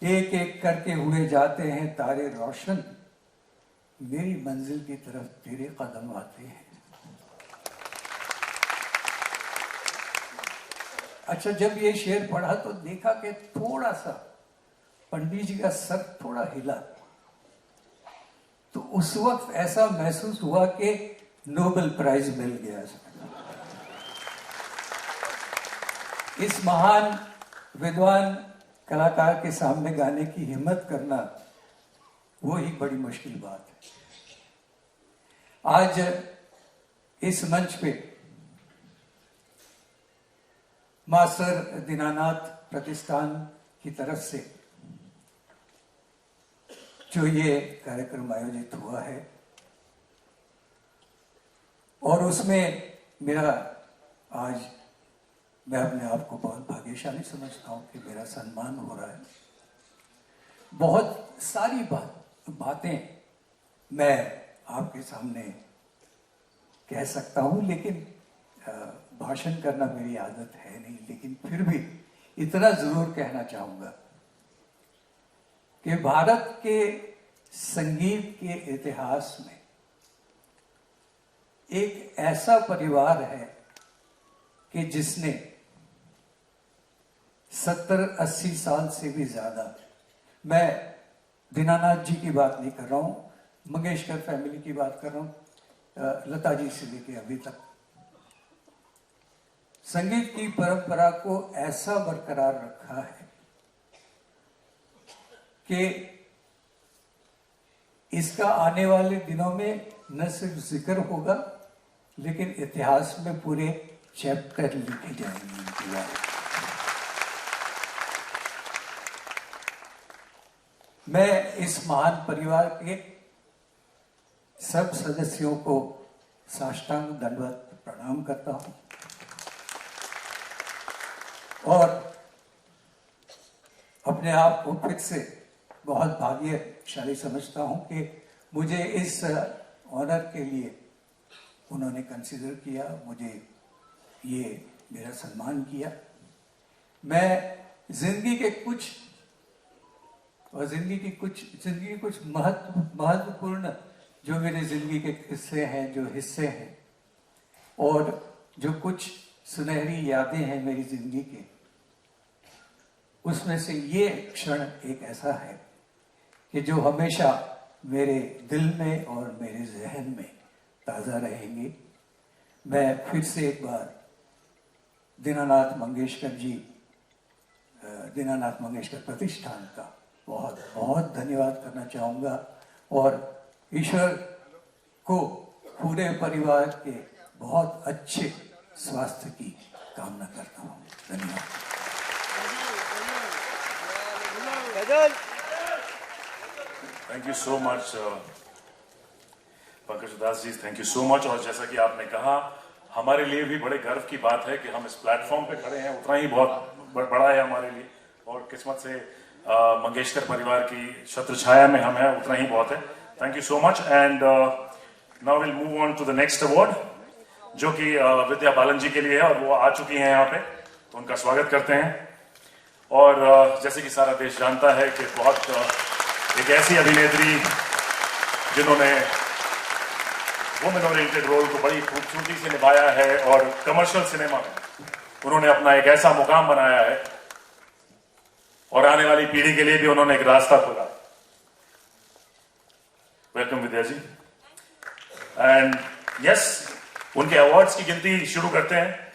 एक एक करके हुए जाते हैं तारे रोशन, मेरी मंजिल की तरफ तेरे कदम आते हैं। अच्छा, जब ये शेर पढ़ा तो देखा कि थोड़ा सा पंडित जी का सर थोड़ा हिला, तो उस वक्त ऐसा महसूस हुआ कि नोबेल प्राइज मिल गया। इस महान विद्वान कलाकार के सामने गाने की हिम्मत करना वो ही बड़ी मुश्किल बात है। आज इस मंच पे मास्टर दीनानाथ प्रतिष्ठान की तरफ से जो ये कार्यक्रम आयोजित हुआ है और उसमें मेरा आज मैं अपने आप को बहुत भाग्यशाली समझता हूं कि मेरा सम्मान हो रहा है। बहुत सारी बातें मैं आपके सामने कह सकता हूं, लेकिन भाषण करना मेरी आदत है नहीं, लेकिन फिर भी इतना जरूर कहना चाहूंगा कि भारत के संगीत के इतिहास में एक ऐसा परिवार है कि जिसने 70-80 साल से भी ज्यादा, मैं दीनानाथ जी की बात नहीं कर रहा हूं, मंगेशकर फैमिली की बात कर रहा हूं, लता जी से लेके अभी तक संगीत की परंपरा को ऐसा बरकरार रखा है कि इसका आने वाले दिनों में न सिर्फ जिक्र होगा, लेकिन इतिहास में पूरे चैप्टर लिखे जाएंगे इनके बारे में। मैं इस महान परिवार के सब सदस्यों को साष्टांग दंडवत प्रणाम करता हूं और अपने आप को फिर से बहुत भाग्यशाली समझता हूं कि मुझे इस ऑनर के लिए उन्होंने कंसीडर किया, मुझे ये मेरा सम्मान किया। मैं जिंदगी के कुछ महत्वपूर्ण जो मेरे जिंदगी के हिस्से हैं और जो कुछ सुनहरी यादें हैं मेरी जिंदगी के, उसमें से ये क्षण एक ऐसा है कि जो हमेशा मेरे दिल में और मेरे जहन में ताज़ा रहेंगे। मैं फिर से एक बार दीनानाथ मंगेशकर प्रतिष्ठान का बहुत बहुत धन्यवाद करना चाहूँगा और ईश्वर को पूरे परिवार के बहुत अच्छे स्वास्थ्य की कामना करता हूँ। धन्यवाद। Thank you so much Pankaj उदास जी, थैंक यू सो मच। और जैसा कि आपने कहा, हमारे लिए भी बड़े गर्व की बात है कि हम इस प्लेटफॉर्म पे खड़े हैं, उतना ही बहुत बड़ा है हमारे लिए। और किस्मत से मंगेशकर परिवार की छत्र छाया में हम हैं, उतना ही बहुत है। Thank you so much. And now will move on to the next award, जो कि विद्या बालन जी के लिए है और वो आ चुकी हैं यहाँ पे, तो उनका स्वागत करते हैं। और जैसे कि सारा देश जानता है कि बहुत एक ऐसी अभिनेत्री जिन्होंने वुमेन ओरिएंटेड रोल को बड़ी खूबसूरती से निभाया है और कमर्शियल सिनेमा में उन्होंने अपना एक ऐसा मुकाम बनाया है और आने वाली पीढ़ी के लिए भी उन्होंने एक रास्ता खोला। Welcome Vidya ji. And yes, उनके अवार्ड्स की गिनती शुरू करते हैं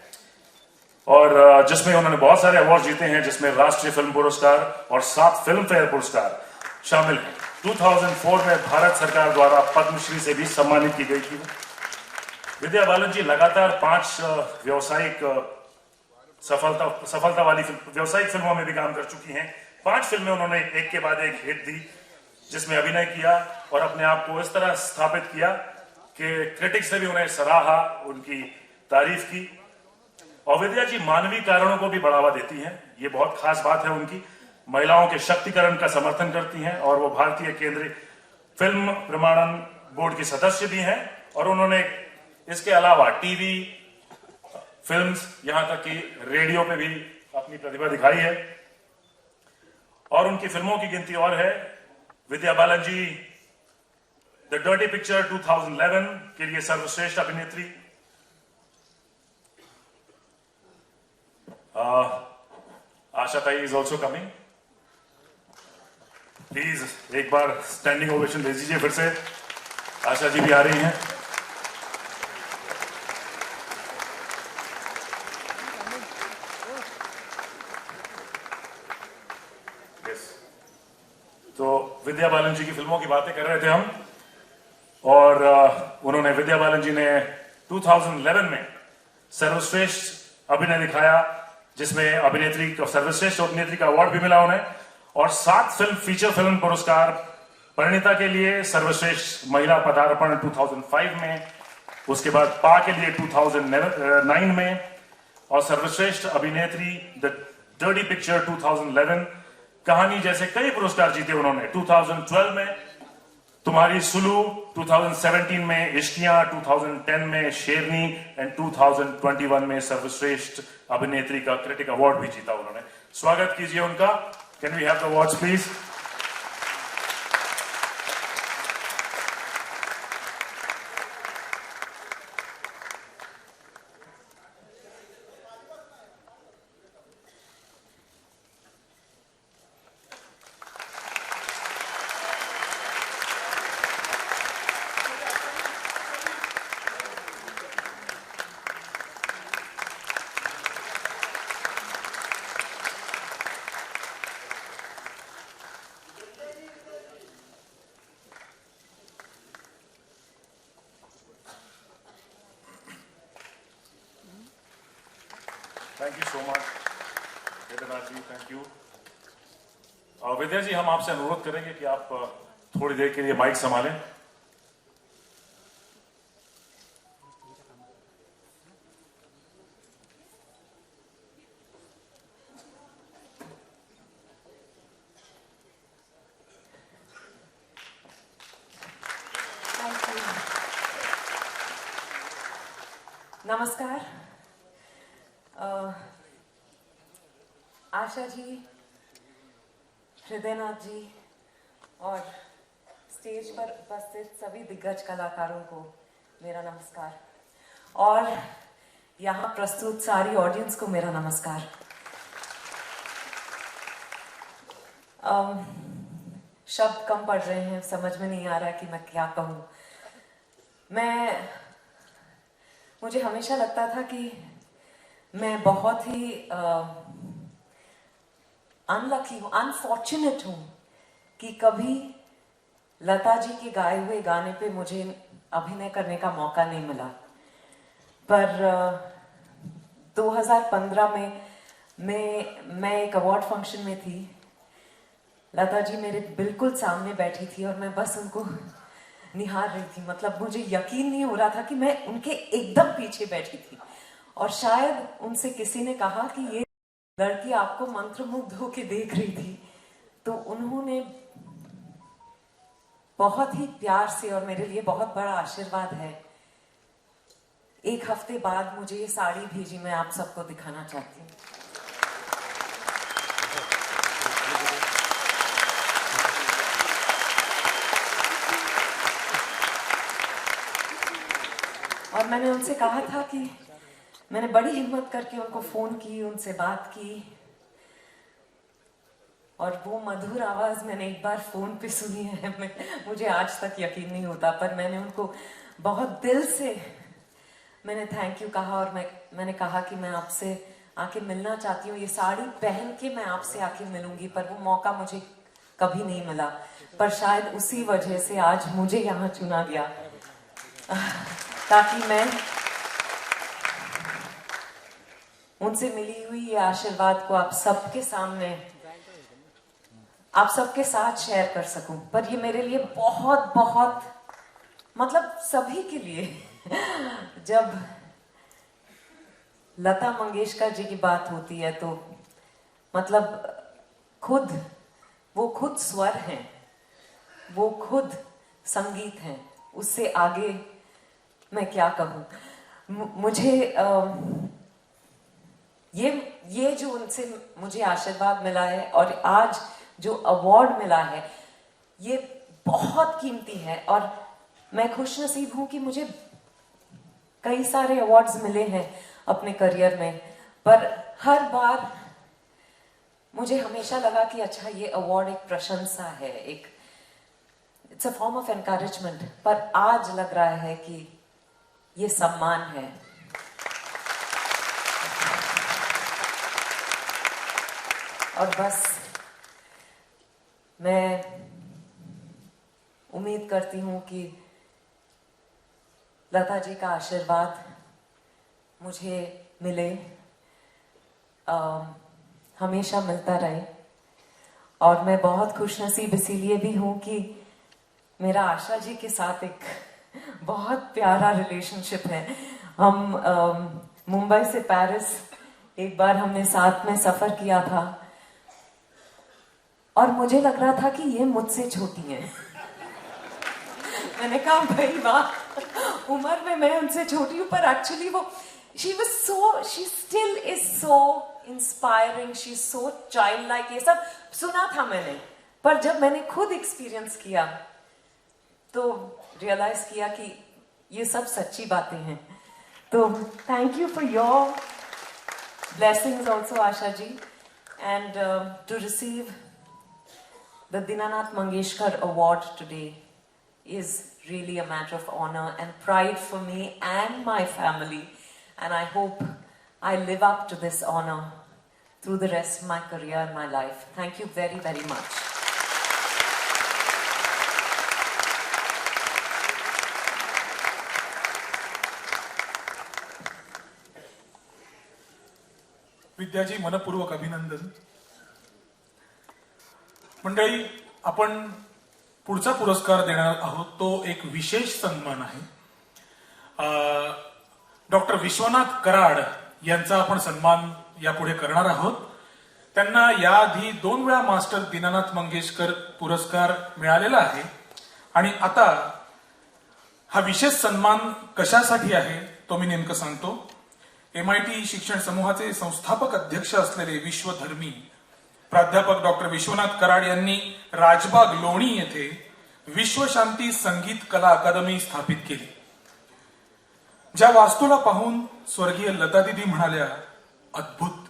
और जिसमें उन्होंने बहुत सारे अवार्ड जीते हैं, जिसमें राष्ट्रीय फिल्म पुरस्कार और 7 फिल्म फेयर पुरस्कार शामिल हैं। 2004 में भारत सरकार द्वारा पद्मश्री से भी सम्मानित की गई थी। विद्या बालन जी लगातार 5 व्यावसायिक सफलता वाली व्यावसायिक फिल्मों में भी काम कर चुकी हैं। 5 फिल्में उन्होंने एक के बाद एक हिट दी, जिसमें अभिनय किया और अपने आप को इस तरह स्थापित किया कि क्रिटिक्स ने भी उन्हें सराहा, उनकी तारीफ की। और विद्या जी मानवीय कारणों को भी बढ़ावा देती हैं, ये बहुत खास बात है उनकी। महिलाओं के शक्तिकरण का समर्थन करती हैं और वो भारतीय केंद्रीय फिल्म प्रमाणन बोर्ड की सदस्य भी हैं। और उन्होंने इसके अलावा टीवी, फिल्म्स, यहां तक कि रेडियो पे भी अपनी प्रतिभा दिखाई है। और उनकी फिल्मों की गिनती और है। विद्या बालन जी द डर्टी पिक्चर 2011 के लिए सर्वश्रेष्ठ अभिनेत्री। आशा ताई इज ऑल्सो कमिंग। प्लीज एक बार स्टैंडिंग ओवेशन दे दीजिए फिर से। आशा जी भी आ रही हैं। तो विद्या बालन जी की फिल्मों की बातें कर रहे थे हम, और उन्होंने विद्या बालन जी ने 2011 में सर्वश्रेष्ठ अभिनय दिखाया, जिसमें अभिनेत्री को सर्वश्रेष्ठ अभिनेत्री का अवार्ड भी मिला उन्हें, और 7 फिल्म फीचर फिल्म पुरस्कार। परिणीता के लिए सर्वश्रेष्ठ महिला पदार्पण 2005 में, उसके बाद पा के लिए 2009 में, और सर्वश्रेष्ठ अभिनेत्री द डर्टी पिक्चर 2011 कहानी जैसे कई पुरस्कार जीते उन्होंने। 2012 में तुम्हारी सुलू, 2017 में इश्कियां, 2010 में शेरनी एंड 2021 में सर्वश्रेष्ठ अभिनेत्री का क्रिटिक अवार्ड भी जीता उन्होंने। स्वागत कीजिए उनका। Can we have the awards please. Thank you so much Vednath ji, thank you. Vidya ji, हम आपसे अनुरोध करेंगे कि आप थोड़ी देर के लिए माइक संभालें। नमस्कार। आशा जी, हृदयनाथ जी और स्टेज पर उपस्थित सभी दिग्गज कलाकारों को मेरा नमस्कार, और यहाँ प्रस्तुत सारी ऑडियंस को मेरा नमस्कार। शब्द कम पड़ रहे हैं, समझ में नहीं आ रहा कि मैं क्या कहूँ। मुझे हमेशा लगता था कि मैं बहुत ही अनलकी हूँ, अनफॉर्चुनेट हूँ कि कभी लता जी के गाए हुए गाने पे मुझे अभिनय करने का मौका नहीं मिला। पर 2015 में मैं एक अवार्ड फंक्शन में थी। लता जी मेरे बिल्कुल सामने बैठी थी और मैं बस उनको निहार रही थी। मतलब मुझे यकीन नहीं हो रहा था कि मैं उनके एकदम पीछे बैठी थी, और शायद उनसे किसी ने कहा कि ये लड़की आपको मंत्रमुग्ध होके देख रही थी। तो उन्होंने बहुत ही प्यार से, और मेरे लिए बहुत बड़ा आशीर्वाद है, 1 हफ्ते बाद मुझे ये साड़ी भेजी। मैं आप सबको दिखाना चाहती हूँ। और मैंने उनसे कहा था कि मैंने बड़ी हिम्मत करके उनको फोन की, उनसे बात की, और वो मधुर आवाज मैंने एक बार फोन पे सुनी है। मुझे आज तक यकीन नहीं होता, पर मैंने उनको बहुत दिल से मैंने थैंक यू कहा, और मैंने कहा कि मैं आपसे आके मिलना चाहती हूँ। ये साड़ी पहन के मैं आपसे आके मिलूंगी, पर वो मौका मुझे कभी नहीं मिला। पर शायद उसी वजह से आज मुझे यहाँ चुना गया, ताकि मैं उनसे मिली हुई ये आशीर्वाद को आप सबके सामने, आप सबके साथ शेयर कर सकूं। पर ये मेरे लिए बहुत बहुत, मतलब सभी के लिए, जब लता मंगेशकर जी की बात होती है तो मतलब वो खुद स्वर हैं, वो खुद संगीत हैं। उससे आगे मैं क्या कहूँ। मुझे ये जो उनसे मुझे आशीर्वाद मिला है, और आज जो अवार्ड मिला है ये बहुत कीमती है। और मैं खुशनसीब हूं कि मुझे कई सारे अवार्ड्स मिले हैं अपने करियर में, पर हर बार मुझे हमेशा लगा कि अच्छा ये अवार्ड एक प्रशंसा है, एक it's a form of encouragement, पर आज लग रहा है कि ये सम्मान है। और बस मैं उम्मीद करती हूं कि लता जी का आशीर्वाद मुझे मिले, हमेशा मिलता रहे। और मैं बहुत खुशनसीब इसीलिए भी हूं कि मेरा आशा जी के साथ एक बहुत प्यारा रिलेशनशिप है। हम मुंबई से पेरिस एक बार हमने साथ में सफर किया था और मुझे लग रहा था कि ये मुझसे छोटी हैं। मैंने कहा भाई वाह, उम्र में मैं उनसे छोटी हूँ, पर एक्चुअली वो she still is so inspiring, she's so childlike। ये सब सुना था मैंने, पर जब मैंने खुद एक्सपीरियंस किया तो रियलाइज किया कि ये सब सच्ची बातें हैं। तो thank you for your blessings also Asha ji, and to receive the Dinanath Mangeshkar award today is really a matter of honor and pride for me and my family, and I hope I live up to this honor through the rest of my career and my life. Thank you very, very much. विद्याजी, मनपूर्वक अभिनंदन। मंडळी, आपण पुढचा पुरस्कार देणार आहोत तो एक विशेष सन्मान आहे। डॉक्टर विश्वनाथ कराड यांचा आपण सन्मान यापुढे करणार आहोत। त्यांना याआधी 2 वेळा मास्टर दीनानाथ मंगेशकर पुरस्कार मिळालेला आहे आणि आता हा विशेष सन्मान कशासाठी आहे तो मी नेमकं सांगतो। MIT शिक्षण समूहाचे संस्थापक अध्यक्ष असलेले विश्वधर्मी प्राध्यापक डॉक्टर विश्वनाथ कराड यांनी राजबाग लोणी येथे विश्वशांती संगीत कला अकादमी स्थापित केली। ज्या वास्तूला पाहून स्वर्गीय लतादीदी म्हणाल्या अद्भुत,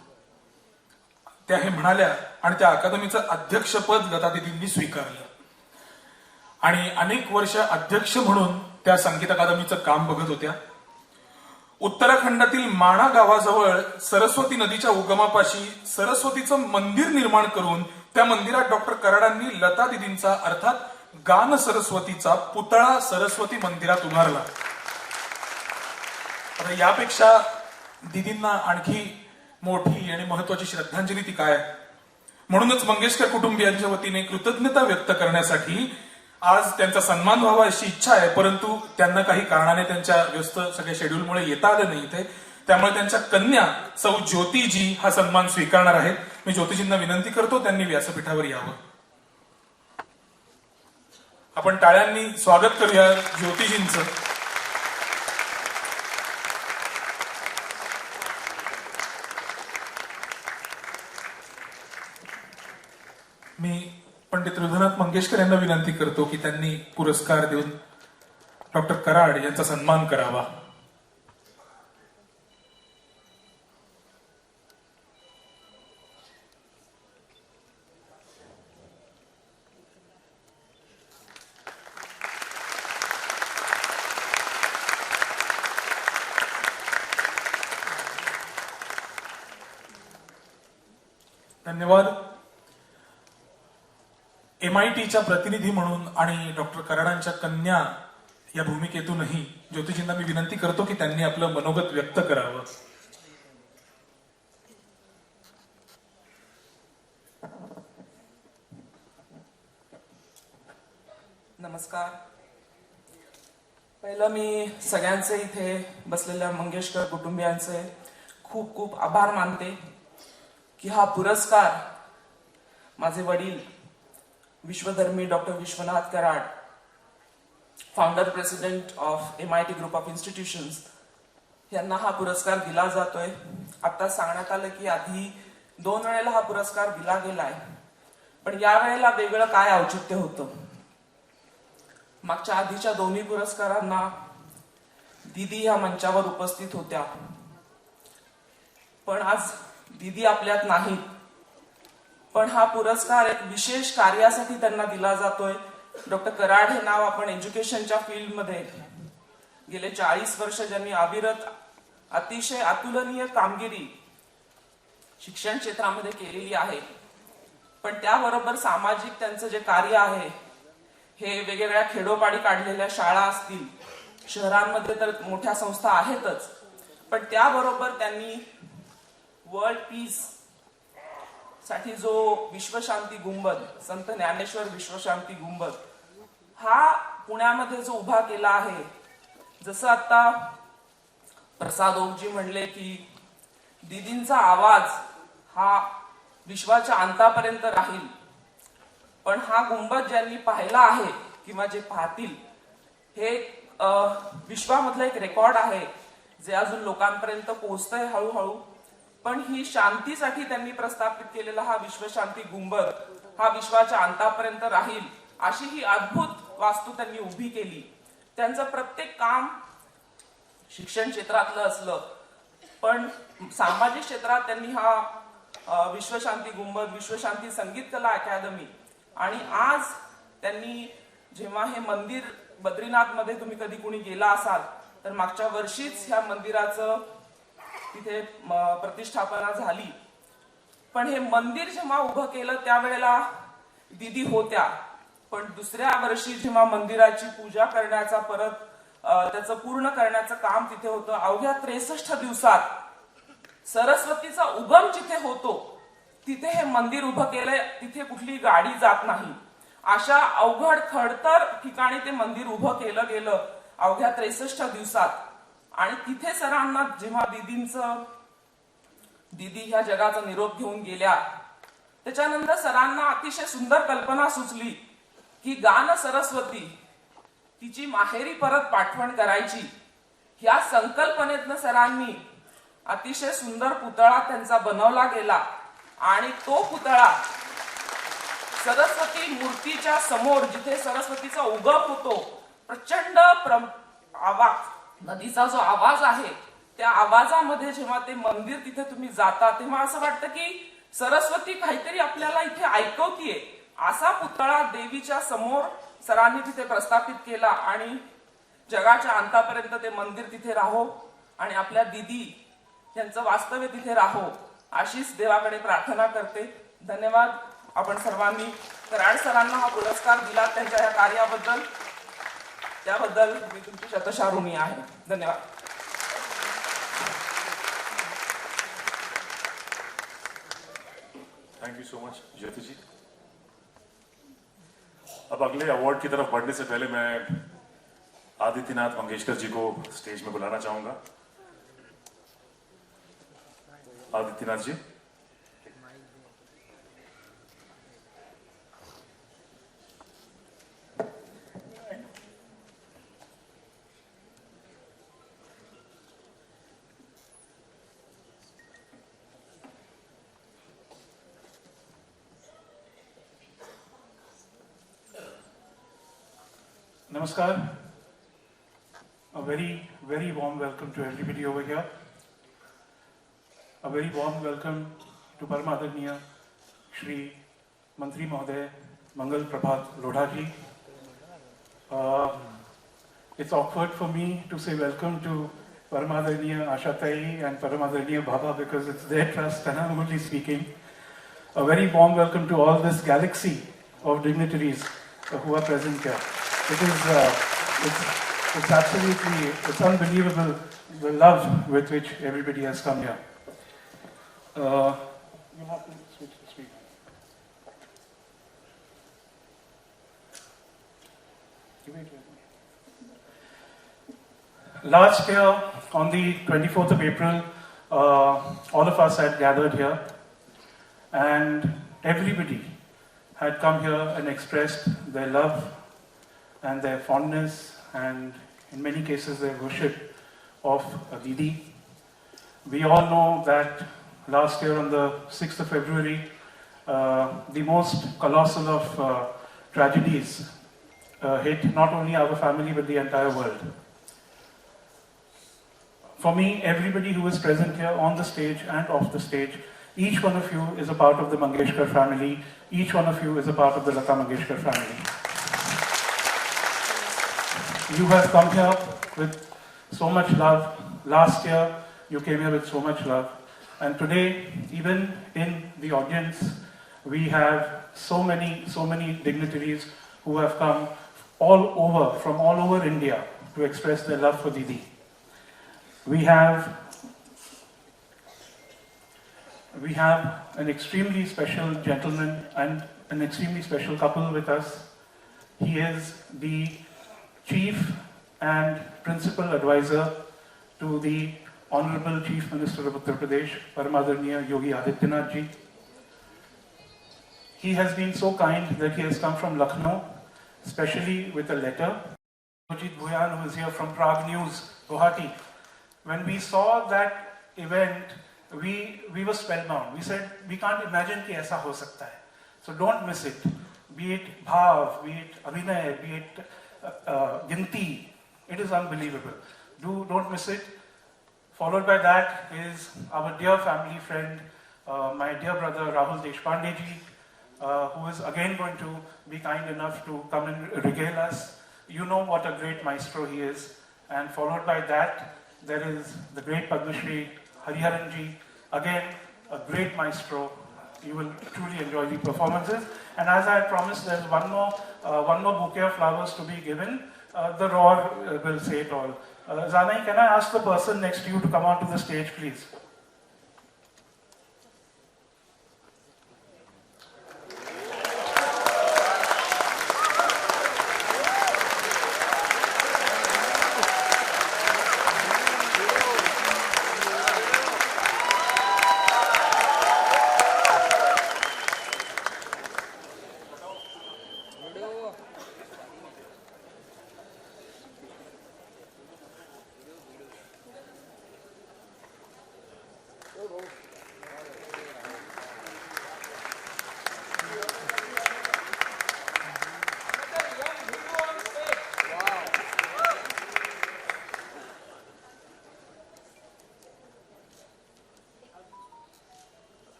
त्या हे म्हणाल्या आणि त्या अकादमीचं अध्यक्षपद लतादीदींनी स्वीकारलं आणि अनेक वर्ष अध्यक्ष म्हणून त्या संगीत अकादमीचं काम बघत होत्या। उत्तराखंडातील माणा गावाजवळ सरस्वती नदीच्या उगमापाशी सरस्वतीचं मंदिर निर्माण करून त्या मंदिरात डॉक्टर कराडांनी लता दिदींचा अर्थात गान सरस्वतीचा पुतळा सरस्वती मंदिरात उभारला। आता यापेक्षा दिदींना आणखी मोठी आणि महत्वाची श्रद्धांजली ती काय? म्हणूनच मंगेशकर कुटुंबियांच्या वतीने कृतज्ञता व्यक्त करण्यासाठी आज त्यांचा सन्मान व्हावा अशी इच्छा आहे, परंतु त्यांना काही कारणाने त्यांच्या व्यस्त सगळ्या शेड्यूलमुळे येता आलं नाही इथे, त्यामुळे त्यांच्या कन्या सौ ज्योतिजी हा सन्मान स्वीकारणार आहेत। मी ज्योतिजींना विनंती करतो त्यांनी व्यासपीठावर यावं। आपण टाळ्यांनी स्वागत करूया ज्योतिजींचं। मी पंडित रघुनाथ मंगेशकर यांना विनंती करतो की त्यांनी पुरस्कार देऊन डॉक्टर कराड यांचा सन्मान करावा। धन्यवाद। MITच्या प्रतिनिधी म्हणून आणि डॉक्टर कराडांच्या कन्या या भूमिकेतूनही ज्योतिजींना मी विनंती करतो की त्यांनी आपलं मनोगत व्यक्त करावं। नमस्कार। पहिलं मी सगळ्यांचे इथे बसलेल्या मंगेशकर कुटुंबियांचे खूप खूप आभार मानते की हा पुरस्कार माझे वडील Vishwadharmi doctor Vishwanath Karad, founder president of MIT group of institutions, यांना हा पुरस्कार दिला जातोय। आता सांगण्यात आलं की आधी 2 वेळेला हा पुरस्कार दिला गेलाय, पण यावेळेला वेगळं काय औचित्य होतं. मागच्या आधीच्या दोन्ही पुरस्कारांना दीदी या मंचावर उपस्थित होत्या, पण आज दीदी आपल्यात नाहीत. पण हा पुरस्कार एक विशेष कार्यासाठी त्यांना दिला जातोय. डॉक्टर कराड हे नाव आपण एज्युकेशनच्या फील्डमध्ये गेले 40 वर्ष ज्यांनी अविरत अतिशय अतुलनीय कामगिरी शिक्षण क्षेत्रामध्ये केलेली आहे, पण त्याबरोबर सामाजिक त्यांचं जे कार्य आहे हे वेगवेगळ्या खेडोपाडी काढलेल्या शाळा असतील, शहरांमध्ये तर मोठ्या संस्था आहेतच, पण त्याबरोबर त्यांनी वर्ल्ड पीस साठी जो विश्वशांती गुंबद, संत ज्ञानेश्वर विश्वशांती गुंबद हा पुण्यामध्ये जो उभा केला आहे, जसं आता प्रसाद ओकजी म्हणले की दीदींचा आवाज हा विश्वाच्या अंतापर्यंत राहील, पण हा गुंबद ज्यांनी पाहिला आहे किंवा जे पाहतील हे विश्वामधलं एक रेकॉर्ड आहे जे अजून लोकांपर्यंत पोहोचतंय हळूहळू. पण ही शांतीसाठी त्यांनी प्रस्थापित केलेला हा विश्वशांती गुंबद हा विश्वाच्या अंतापर्यंत राहील अशी ही अद्भुत वास्तू त्यांनी उभी केली. त्यांचं प्रत्येक काम शिक्षण क्षेत्रातलं असलं, पण सामाजिक क्षेत्रात त्यांनी हा विश्वशांती गुंबद, विश्वशांती संगीत कला अकादमी, आणि आज त्यांनी जेव्हा हे मंदिर बद्रीनाथ मध्ये तुम्ही कधी कुणी गेला असाल तर मागच्या वर्षीच ह्या मंदिराचं तिथे प्रतिष्ठापना झाली. पण हे मंदिर जेव्हा उभं केलं त्यावेळेला दीदी होत्या, पण दुसऱ्या वर्षी जेव्हा मंदिराची पूजा करण्याचा परत त्याचं पूर्ण करण्याचं काम तिथे होतं. अवघ्या 63 दिवसात सरस्वतीचा उगम जिथे होतो तिथे हे मंदिर उभं केलंय. तिथे कुठली गाडी जात नाही, अशा अवघड खडतर ठिकाणी ते मंदिर उभं केलं गेलं अवघ्या 63 दिवसात. आणि तिथे सरांना जेव्हा दीदी ह्या जगाचा निरोप घेऊन गेल्या त्याच्यानंतर सरांना अतिशय सुंदर कल्पना सुचली की गान सरस्वती तिची माहेरी परत पाठवण करायची. ह्या संकल्पनेतनं सरांनी अतिशय सुंदर पुतळा त्यांचा बनवला गेला आणि तो पुतळा सरस्वती मूर्तीच्या समोर जिथे सरस्वतीचा उगम होतो, प्रचंड आवाज, नदीचा जो आवाज आहे त्या आवाजामध्ये जेव्हा ते मंदिर तिथे तुम्ही जाता तेव्हा असं वाटतं की सरस्वती काहीतरी आपल्याला इथे ऐकवतीये. असा पुतळा देवीच्या समोर सरांनी तिथे प्रस्थापित केला आणि जगाच्या अंतापर्यंत ते मंदिर तिथे राहो आणि आपल्या दीदी यांचं वास्तव्य तिथे राहो अशीच देवाकडे प्रार्थना करते. धन्यवाद. आपण सर्वांनी कराड सरांना हा पुरस्कार दिला त्यांच्या या कार्याबद्दल, त्याबद्दल मी तुमची शतशः ऋणी आहे. धन्यवाद. थैंक यू सो मच ज्योति जी. अब अगले अवार्ड की तरफ बढ़ने से पहले मैं आदित्यनाथ मंगेशकर जी को स्टेज में बुलाना चाहूंगा. Adityanath ji. Namaskar. A very warm welcome to everybody over here. A very warm welcome to Paramadaniya Shri Mantri Mahoday Mangal Prabhat Lodha ji. It's awkward for me to say welcome to Paramadaniya Ashatai and Paramadaniya Baba because it's their trust and I'm only speaking. A very warm welcome to all this galaxy of dignitaries who are present here. It's absolutely, it's unbelievable the love with which everybody has come here. You'll have to switch the speaker. Last year, on the 24th of April, all of us had gathered here, and everybody had come here and expressed their love and their fondness and in many cases their worship of Didi. We all know that last year on the 6th of February, the most colossal of tragedies hit not only our family but the entire world. For me, everybody who is present here on the stage and off the stage, each one of you is a part of the Mangeshkar family. Each one of you is a part of the Lata Mangeshkar family. You have come here with so much love. Last year, you came here with so much love. And today, even in the audience, we have so many dignitaries who have come from all over India to express their love for Didi. We have an extremely special gentleman and an extremely special couple with us. He is the Chief and Principal Advisor to the Honorable Chief Minister of Uttar Pradesh, Paramadaraniya Yogi Adityanath ji. He has been so kind that he has come from Lucknow, especially with a letter. Ajit Bhuyan, who is here from Prague News, Guwahati. When we saw that event, we were spellbound. We said, we can't imagine कि ऐसा हो सकता है. So don't miss it. Be it bhav, be it abhinay, be it ginti. It is unbelievable. Don't miss it. Followed by that is our dear family friend, my dear brother Rahul Deshpande ji, who is again going to be kind enough to come and regale us. You know what a great maestro he is. And followed by that, there is the great Padma Shri Hariharan ji, again a great maestro. You will truly enjoy the performances. And as I promised, there's one more bouquet of flowers to be given. The roar will say it all. Zanai, can I ask the person next to you to come onto the stage, please?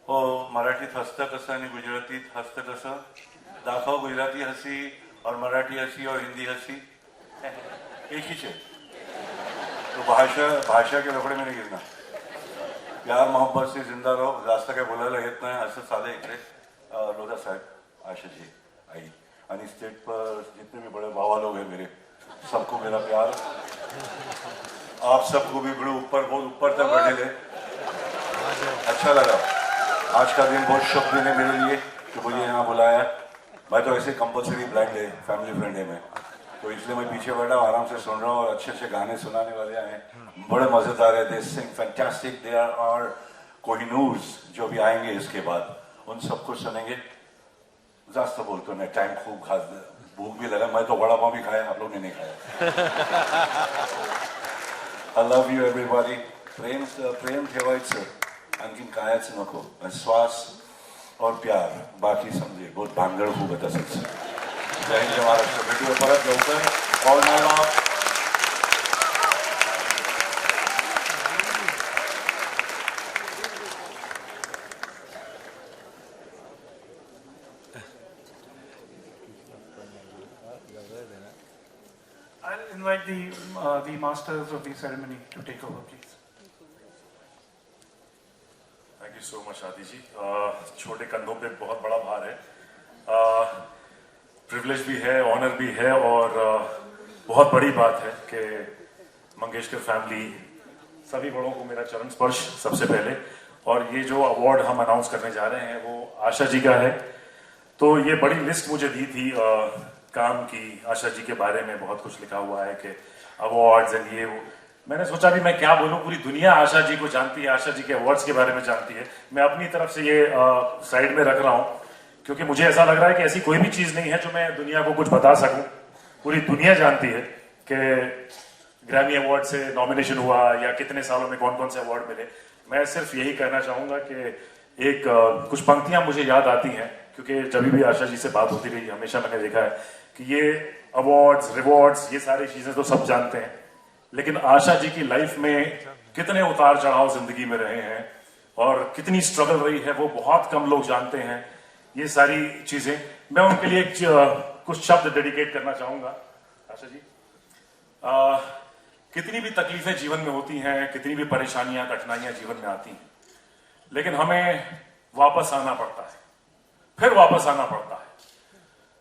हो मराठीत हसतं कसं आणि गुजरातीत हसतं कसं दाखव गुजराती हंसी और मराठी हंसी और हिंदी हंसी एक ही है तो भाषा के लफड़े में नहीं गिरना प्यार मोहब्बत से जिंदा रहो जास्त काय बोलायला येत नाही असं चालेल इकडे लोधा साहब आशाजी आई आणि स्टेट पर जितने भी बड़े बाबा लोग हैं मेरे सबको मेरा प्यार आप सबको भी बड़े ऊपर बहुत ऊपर तक बैठे थे अच्छा लगा आज का दिन बहुत शुभ दिन है मेरे लिए कि मुझे यहाँ बुलाया मैं तो ऐसे कंपलसरी ब्लाइंड है फैमिली फ्रेंड है मैं तो इसलिए मैं पीछे बैठा हूँ आराम से सुन रहा हूँ और अच्छे अच्छे गाने सुनाने वाले आए बड़े मजेदार है दे सिंग फैंटास्टिक दे आर कोहिनूर्स जो भी आएंगे इसके बाद उन सबको सुनेंगे जास्त बोलतो नहीं टाइम खूब खास भूख भी लगा मैं तो वड़ा पाव भी खाया आप लोग ने नहीं खाया आई लव यू एवरीबॉडी प्रेम ठेवायचं आणखीन कायच नको श्वास और प्यार बाकी समजे बहुत भांगड खूप आहे तसंच जय हिंद महाराष्ट्र भेटूया परत लवकर all my love I'll invite the masters of the ceremony to take over, please. Thank you so much आदि जी छोटे कंधों पे बहुत बड़ा भार है प्रिविलेज भी है ऑनर भी है और बहुत बड़ी बात है कि मंगेशकर फैमिली सभी बड़ों को मेरा चरण स्पर्श सबसे पहले और ये जो अवार्ड हम अनाउंस करने जा रहे हैं वो आशा जी का है तो ये बड़ी लिस्ट मुझे दी थी काम की आशा जी के बारे में बहुत कुछ लिखा हुआ है कि अवार्ड्स एंड ये मैंने सोचा भी मैं क्या बोलूं, पूरी दुनिया आशा जी को जानती है, आशा जी के अवार्ड्स के बारे में जानती है। मैं अपनी तरफ से ये साइड में रख रहा हूं क्योंकि मुझे ऐसा लग रहा है कि ऐसी कोई भी चीज नहीं है जो मैं दुनिया को कुछ बता सकूं। पूरी दुनिया जानती है कि ग्रैमी अवार्ड से नॉमिनेशन हुआ या कितने सालों में कौन कौन से अवार्ड मिले। मैं सिर्फ यही कहना चाहूंगा कि एक कुछ पंक्तियां मुझे याद आती हैं क्योंकि जब भी आशा जी से बात होती रही हमेशा मैंने देखा है कि ये अवार्ड्स रिवॉर्ड्स ये सारी चीजें तो सब जानते हैं, लेकिन आशा जी की लाइफ में कितने उतार चढ़ाव जिंदगी में रहे हैं और कितनी स्ट्रगल रही है वो बहुत कम लोग जानते हैं। ये सारी चीजें मैं उनके लिए कुछ शब्द डेडिकेट करना चाहूंगा। आशा जी, कितनी भी तकलीफें जीवन में होती हैं, कितनी भी परेशानियां कठिनाइयां जीवन में आती हैं, लेकिन हमें वापस आना पड़ता है, फिर वापस आना पड़ता है।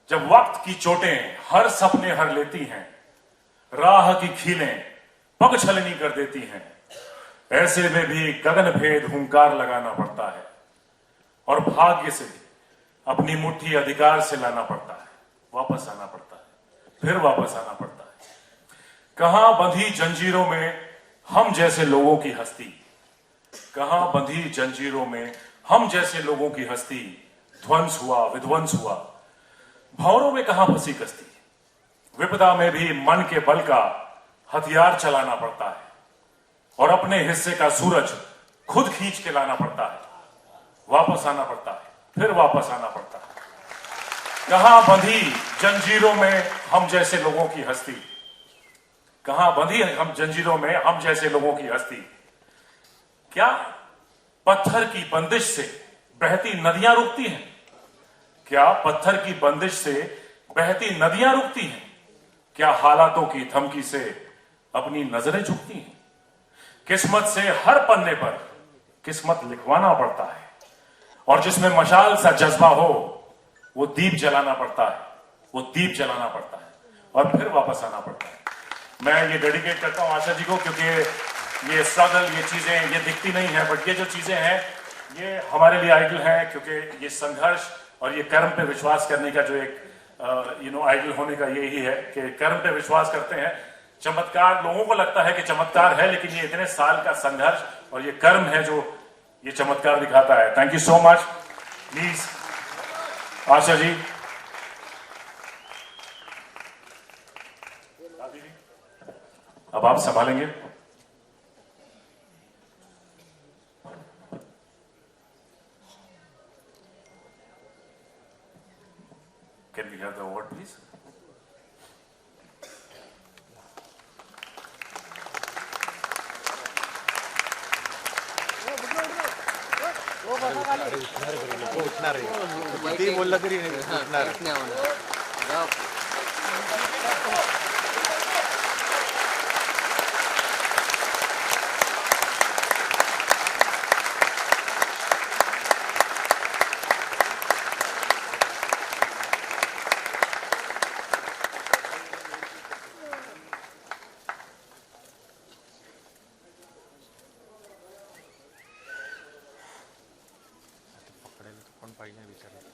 जब वक्त की चोटें हर सपने हर लेती हैं, राह की खीलें पग छलनी कर देती हैं, ऐसे में भी गगन भेद हुंकार लगाना पड़ता है और भाग्य से अपनी मुट्ठी अधिकार से लाना पड़ता है, वापस आना पड़ता है, फिर वापस आना पड़ता है। कहां बंधी जंजीरों में हम जैसे लोगों की हस्ती, कहां बंधी जंजीरों में हम जैसे लोगों की हस्ती, ध्वंस हुआ विध्वंस हुआ, भंवरों में कहां फंसी कश्ती, विपदा में भी मन के बल का हथियार चलाना पड़ता है और अपने हिस्से का सूरज खुद खींच के लाना पड़ता है, वापस आना पड़ता है, फिर वापस आना पड़ता है। कहां बंधी जंजीरों में हम जैसे लोगों की हस्ती, कहां बंधी हम जंजीरों में हम जैसे लोगों की हस्ती। क्या पत्थर की बंदिश से बहती नदियां रुकती हैं? क्या पत्थर की बंदिश से बहती नदियां रुकती हैं? क्या हालातों की धमकी से अपनी नजरें झुकती हैं? किस्मत से हर पन्ने पर किस्मत लिखवाना पड़ता है और जिसमें मशाल सा जज्बा हो वो दीप जलाना पड़ता है, वो दीप जलाना पड़ता है और फिर वापस आना पड़ता है। मैं ये डेडिकेट करता हूं आशा जी को क्योंकि ये स्ट्रगल, ये चीजें ये दिखती नहीं है, बट ये जो चीजें हैं ये हमारे लिए आइडल हैं क्योंकि ये संघर्ष और ये कर्म पे विश्वास करने का जो एक आइडल होने का यही है कि कर्म पे विश्वास करते हैं। चमत्कार लोगों को लगता है कि चमत्कार है, लेकिन ये इतने साल का संघर्ष और ये कर्म है जो ये चमत्कार दिखाता है। Thank you so much. Please Asha ji, अब आप संभालेंगे। Can we have the award, please? उठणार आहे किती बोललं तरी नाही उठणार. कोण पाहिजे विचारलं.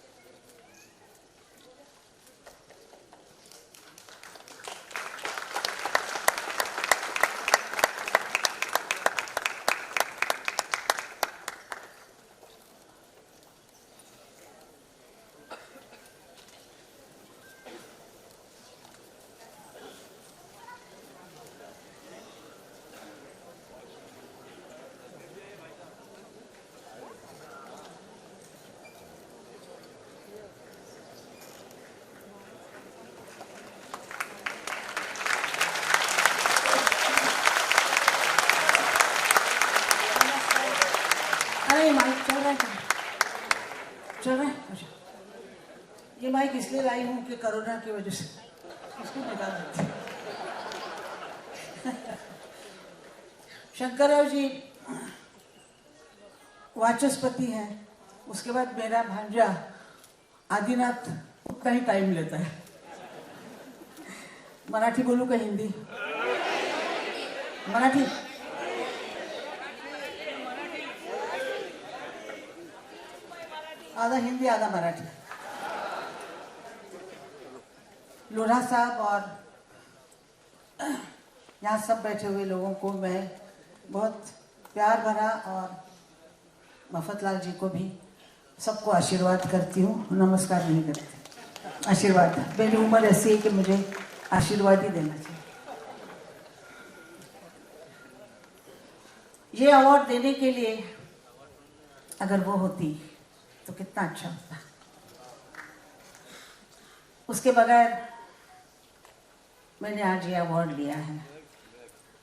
अरे माइक चल रहा है, चल रहा है। ये माइक इसलिए लाई हूँ कि कोरोना की वजह से इसको निकाल देते। शंकरराव जी वाचस्पति हैं, उसके बाद मेरा भांजा आदिनाथ उतना ही टाइम लेता है। मराठी बोलूं का हिंदी? मराठी। आधा हिंदी आधा मराठी। लोढ़ा साहब और यहाँ सब बैठे हुए लोगों को मैं बहुत प्यार भरा और मफतलाल जी को भी सबको आशीर्वाद करती हूँ, नमस्कार नहीं करती, आशीर्वाद। मेरी उम्र ऐसी है कि मुझे आशीर्वाद ही देना चाहिए। ये अवार्ड देने के लिए अगर वो होती तो कितना अच्छा होता। उसके बगैर मैंने आज ये अवार्ड लिया है।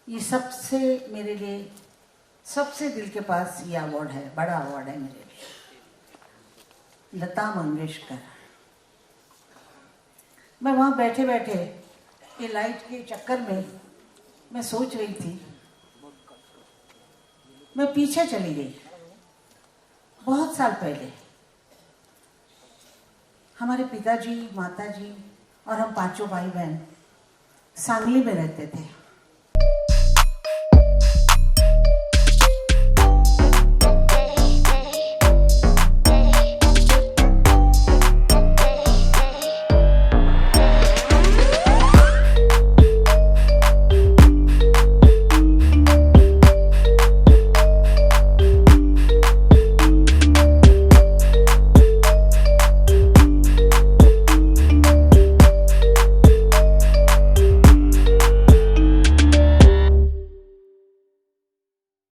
ये सबसे मेरे लिए सबसे दिल के पास ये अवार्ड है, बड़ा अवार्ड है मेरे लिए। लता मंगेशकर। मैं वहाँ बैठे बैठे ये लाइट के चक्कर में मैं सोच रही थी, मैं पीछे चली गई। बहुत साल पहले हमारे पिताजी, माताजी और हम पांचों भाई बहन सांगली में रहते थे।